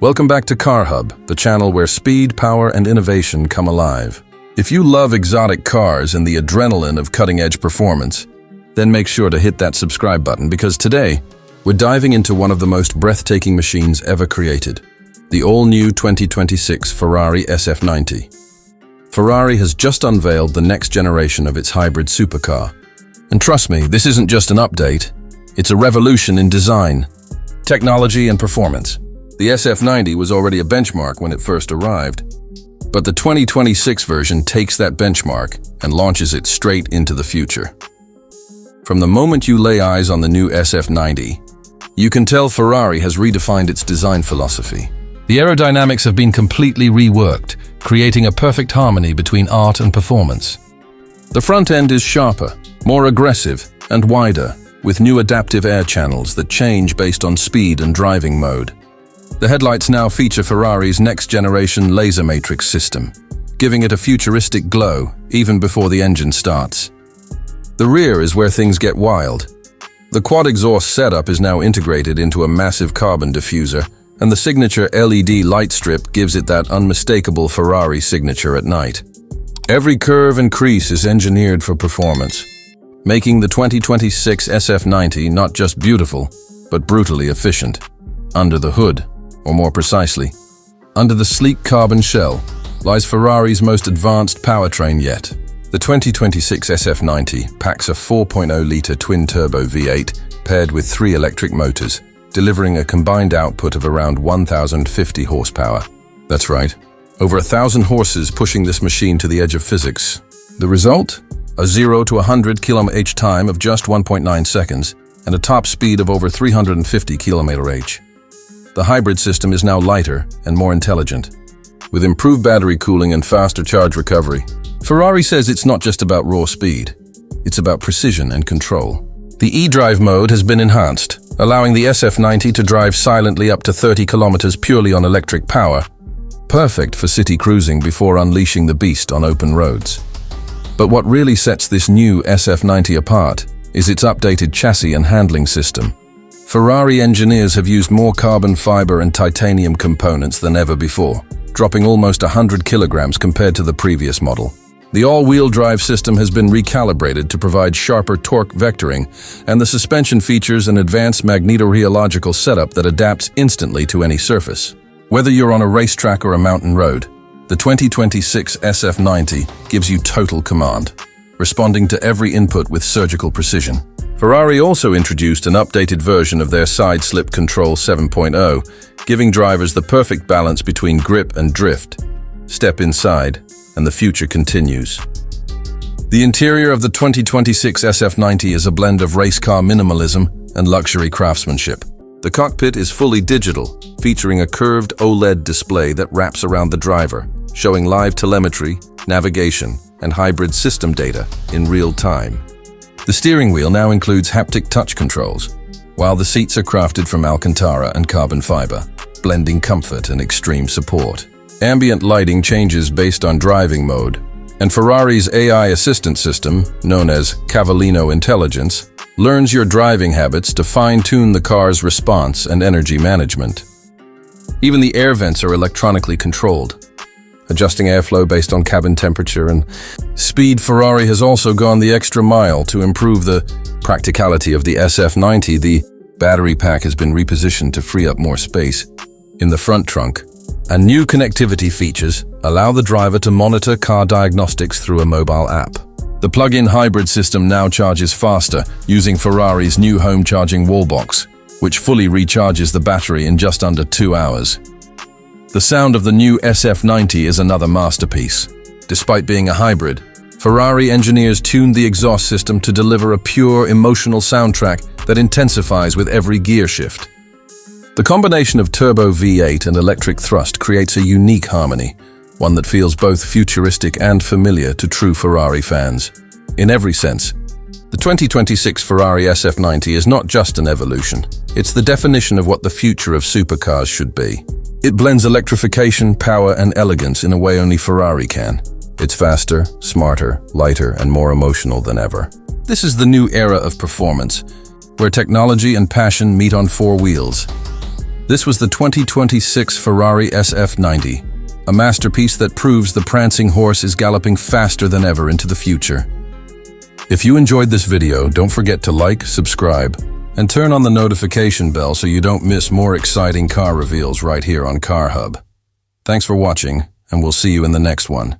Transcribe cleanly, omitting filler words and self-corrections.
Welcome back to Car Hub, the channel where speed, power, and innovation come alive. If you love exotic cars and the adrenaline of cutting-edge performance, then make sure to hit that subscribe button because today, we're diving into one of the most breathtaking machines ever created, the all-new 2026 Ferrari SF90. Ferrari has just unveiled the next generation of its hybrid supercar. And trust me, this isn't just an update, it's a revolution in design, technology, and performance. The SF90 was already a benchmark when it first arrived, but the 2026 version takes that benchmark and launches it straight into the future. From the moment you lay eyes on the new SF90, you can tell Ferrari has redefined its design philosophy. The aerodynamics have been completely reworked, creating a perfect harmony between art and performance. The front end is sharper, more aggressive, and wider, with new adaptive air channels that change based on speed and driving mode. The headlights now feature Ferrari's next-generation laser matrix system, giving it a futuristic glow even before the engine starts. The rear is where things get wild. The quad exhaust setup is now integrated into a massive carbon diffuser, and the signature LED light strip gives it that unmistakable Ferrari signature at night. Every curve and crease is engineered for performance, making the 2026 SF90 not just beautiful, but brutally efficient. Under the hood, or more precisely, under the sleek carbon shell, lies Ferrari's most advanced powertrain yet. The 2026 SF90 packs a 4.0-litre twin-turbo V8 paired with 3 electric motors, delivering a combined output of around 1,050 horsepower. That's right, over 1,000 horses pushing this machine to the edge of physics. The result? A 0 to 100 km/h time of just 1.9 seconds and a top speed of over 350 km/h. The hybrid system is now lighter and more intelligent, with improved battery cooling and faster charge recovery. Ferrari says it's not just about raw speed, it's about precision and control. The e-drive mode has been enhanced, allowing the SF90 to drive silently up to 30 kilometers purely on electric power, perfect for city cruising before unleashing the beast on open roads. But what really sets this new SF90 apart is its updated chassis and handling system. Ferrari engineers have used more carbon fiber and titanium components than ever before, dropping almost 100 kilograms compared to the previous model. The all-wheel drive system has been recalibrated to provide sharper torque vectoring, and the suspension features an advanced magnetorheological setup that adapts instantly to any surface. Whether you're on a racetrack or a mountain road, the 2026 SF90 gives you total command, responding to every input with surgical precision. Ferrari also introduced an updated version of their side slip control 7.0, giving drivers the perfect balance between grip and drift. Step inside, and the future continues. The interior of the 2026 SF90 is a blend of race car minimalism and luxury craftsmanship. The cockpit is fully digital, featuring a curved OLED display that wraps around the driver, showing live telemetry, navigation, and hybrid system data in real time. The steering wheel now includes haptic touch controls, while the seats are crafted from Alcantara and carbon fiber, blending comfort and extreme support. Ambient lighting changes based on driving mode, and Ferrari's AI assistant system, known as Cavallino Intelligence, learns your driving habits to fine-tune the car's response and energy management. Even the air vents are electronically controlled, adjusting airflow based on cabin temperature and speed. Ferrari has also gone the extra mile to improve the practicality of the SF90. The battery pack has been repositioned to free up more space in the front trunk, and new connectivity features allow the driver to monitor car diagnostics through a mobile app. The plug-in hybrid system now charges faster using Ferrari's new home charging wall box, which fully recharges the battery in just under 2 hours. The sound of the new SF90 is another masterpiece. Despite being a hybrid, Ferrari engineers tuned the exhaust system to deliver a pure, emotional soundtrack that intensifies with every gear shift. The combination of turbo V8 and electric thrust creates a unique harmony, one that feels both futuristic and familiar to true Ferrari fans. In every sense, the 2026 Ferrari SF90 is not just an evolution, it's the definition of what the future of supercars should be. It blends electrification, power, and elegance in a way only Ferrari can. It's faster, smarter, lighter, and more emotional than ever. This is the new era of performance, where technology and passion meet on 4 wheels. This was the 2026 Ferrari SF90, a masterpiece that proves the prancing horse is galloping faster than ever into the future. If you enjoyed this video, don't forget to like, subscribe, and turn on the notification bell so you don't miss more exciting car reveals right here on Car Hub. Thanks for watching, and we'll see you in the next one.